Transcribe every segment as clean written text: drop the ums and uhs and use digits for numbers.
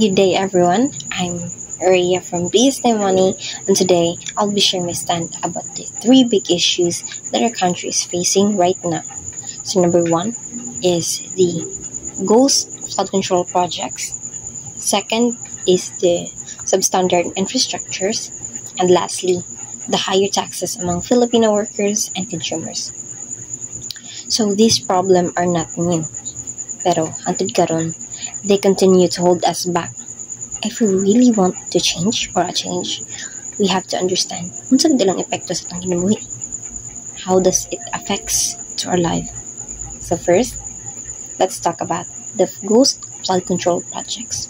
Good day, everyone. I'm Rhea from BSD Money, and today I'll be sharing my stand about the three big issues that our country is facing right now. So, number one is the ghost flood control projects. Second is the substandard infrastructures, and lastly, the higher taxes among Filipino workers and consumers. So, these problems are not new, pero hangtod karon, they continue to hold us back. If we really want to change or a change, we have to understand unsa dalang epekto sa itong ginabuhi. How does it affects to our life? So first, let's talk about the ghost flood control projects.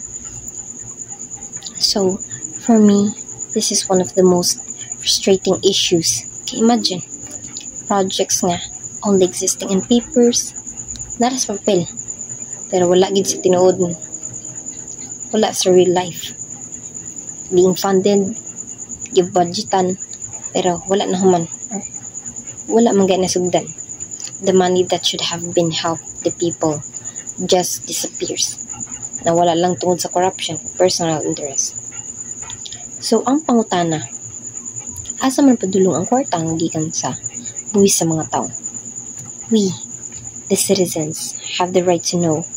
So, for me, this is one of the most frustrating issues. Imagine, projects nga only existing in papers, nara sa papel, pero wala gid sa tinuod, wala sa real life. Being funded, give budgetan, pero wala na human, or wala man gaya nasugdan. The money that should have been helped the people just disappears. Nawala lang tungod sa corruption, personal interest. So, ang pangutana, asa man padulong ang kwarta ang gikan sa buwis sa mga tao? We, the citizens, have the right to know.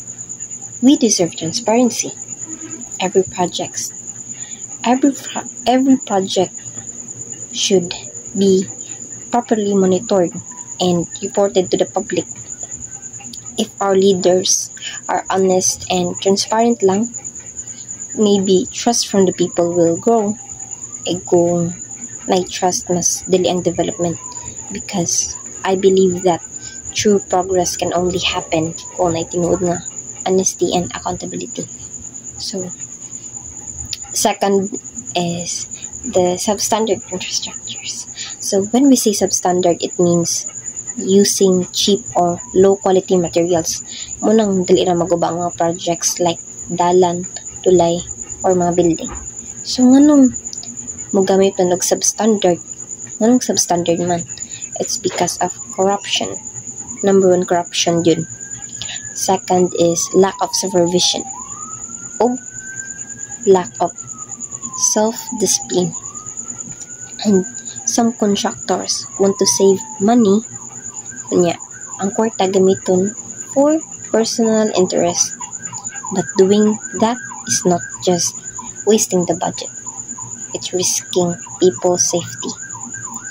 We deserve transparency. Every project should be properly monitored and reported to the public. If our leaders are honest and transparent lang, maybe trust from the people will grow. Kung may trust, mas dili ang development, because I believe that true progress can only happen kung may tinuod nga honesty and accountability. So, second is the substandard infrastructures. So, when we say substandard, it means using cheap or low quality materials. Munang dali ra maguba ang mga projects like dalan, tulay, or mga building. So, nganong mogamit na substandard? Nganong substandard man? It's because of corruption. Number one, corruption yun. Second is lack of supervision o lack of self-discipline. And some contractors want to save money, kunya ang kwarta gamiton for personal interest. But doing that is not just wasting the budget, it's risking people's safety.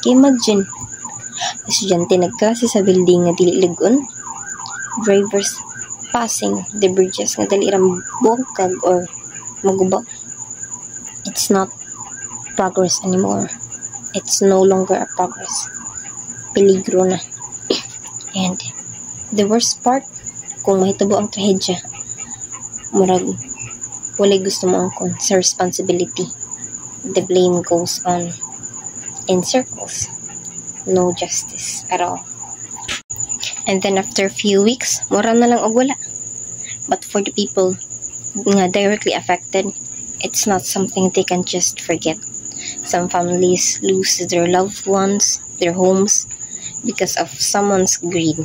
Imagine, estudyante nagklase sa building nga dili ligon, drivers passing the bridges nga dali ra bungkag or maguba. It's not progress anymore. It's no longer a progress. Peligro na. And the worst part, kung mahitabo ang trahedya, murag walay gusto mo angkon sa responsibility. The blame goes on in circles. No justice at all. And then after a few weeks, mura na lang og wala. But for the people nga directly affected, it's not something they can just forget. Some families lose their loved ones, their homes, because of someone's greed.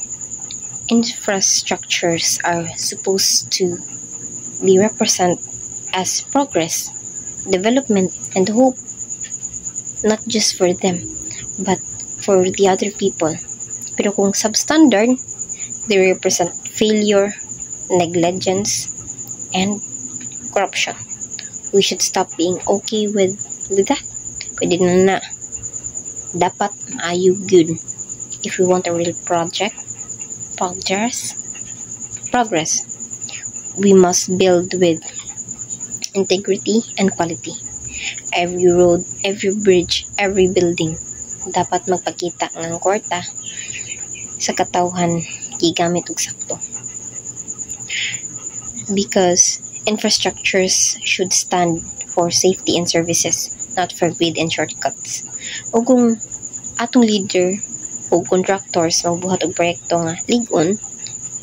Infrastructures are supposed to be represented as progress, development, and hope, not just for them, but for the other people. Pero kung substandard, they represent failure, negligence, and corruption. We should stop being okay with that. Pwede na. Dapat maayo good. If we want a real progress, we must build with integrity and quality. Every road, every bridge, every building, dapat magpakita ng kwarta sa katawhan gigamit og sakto. Because infrastructures should stand for safety and services, not for greed and shortcuts. O kung atong leader o contractors magbuhat og proyekto nga ligon,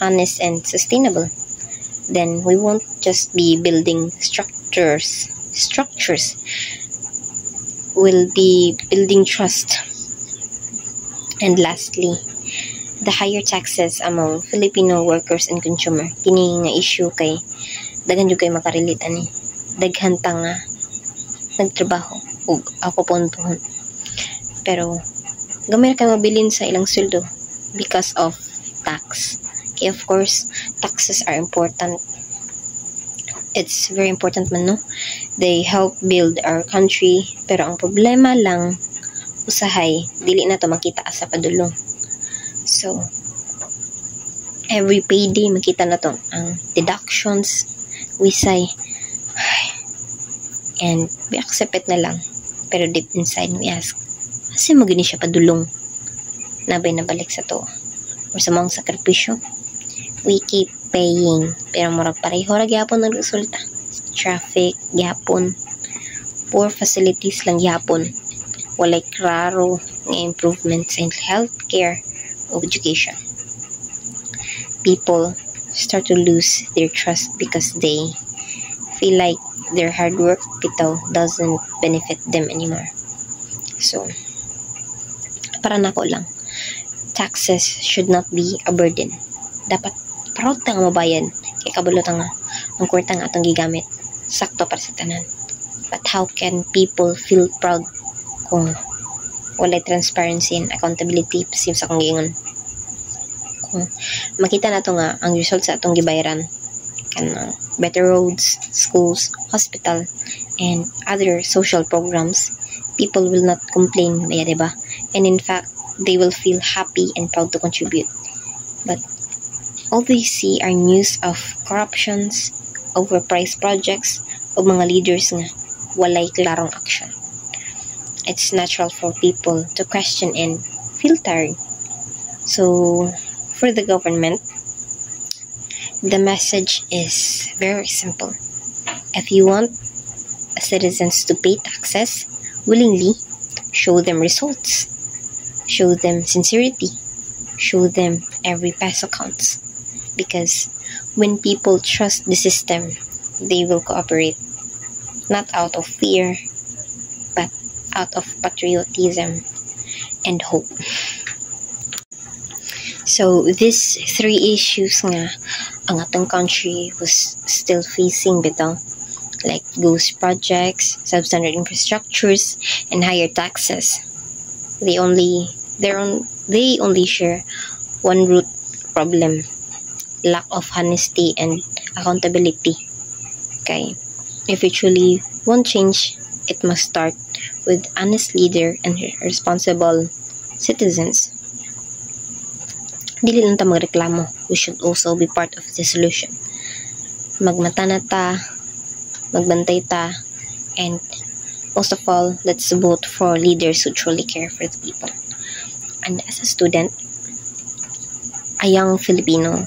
honest and sustainable, then we won't just be building structures. We'll be building trust. And lastly, the higher taxes among Filipino workers and consumer. Kini nga issue kay daghan jud kay makarelate ani. daghan ta nga nagtrabaho ug ako puhon. Pero gamay ka mabilin sa ilang sweldo because of tax. Okay, of course, taxes are important. It's very important man, no? They help build our country. Pero ang problema lang, usahay, dili na to makita sa padulong. So, every payday, makita na to ang deductions, wisay, and we accept it na lang. Pero deep inside, we ask, kasi mo gini siya padulong? Nabay na balik sa to. Or sa mga sakripisyo, we keep paying, pero murag pareho ra gyapon ang resulta. Traffic gyapon, poor facilities lang gyapon, walay klaro nga improvements in healthcare o education. People start to lose their trust because they feel like their hard work bitaw doesn't benefit them anymore. So, para nako lang, taxes should not be a burden. Dapat proud ta nga mabayan kay kabulot nga ang kwarta nga atong gigamit sakto para sa tanan. But how can people feel proud kung walay transparency and accountability sim sa kong giingon? Kung makita nato nga ang result sa atong gibayaran kanang better roads, schools, hospital, and other social programs, people will not complain, maya, diba? And in fact, they will feel happy and proud to contribute. But all they see are news of corruptions, overpriced projects, o mga leaders nga walay klarong action. It's natural for people to question and feel tired. So, for the government, the message is very simple. If you want citizens to pay taxes willingly, show them results. Show them sincerity. Show them every peso counts. Because when people trust the system, they will cooperate. Not out of fear, but out of patriotism and hope. So, these three issues nga ang atong country was still facing bitaw, like ghost projects, substandard infrastructures, and higher taxes. They only share one root problem: lack of honesty and accountability. Okay, if we truly want change, it must start with honest leader and responsible citizens. Dili lang ta magreklamo, we should also be part of the solution. Magmata na ta, magbantay ta, and most of all, let's vote for leaders who truly care for the people. And as a student, a young Filipino,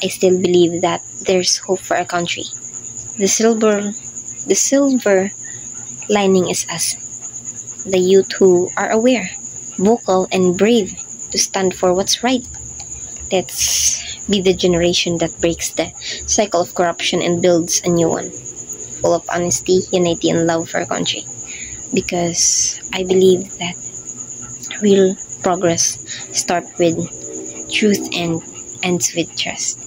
I still believe that there's hope for our country. The silver lining is us, the youth who are aware, vocal, and brave to stand for what's right. Let's be the generation that breaks the cycle of corruption and builds a new one, full of honesty, unity, and love for our country. Because I believe that real progress starts with truth and ends with trust.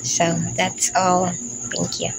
So that's all. Thank you.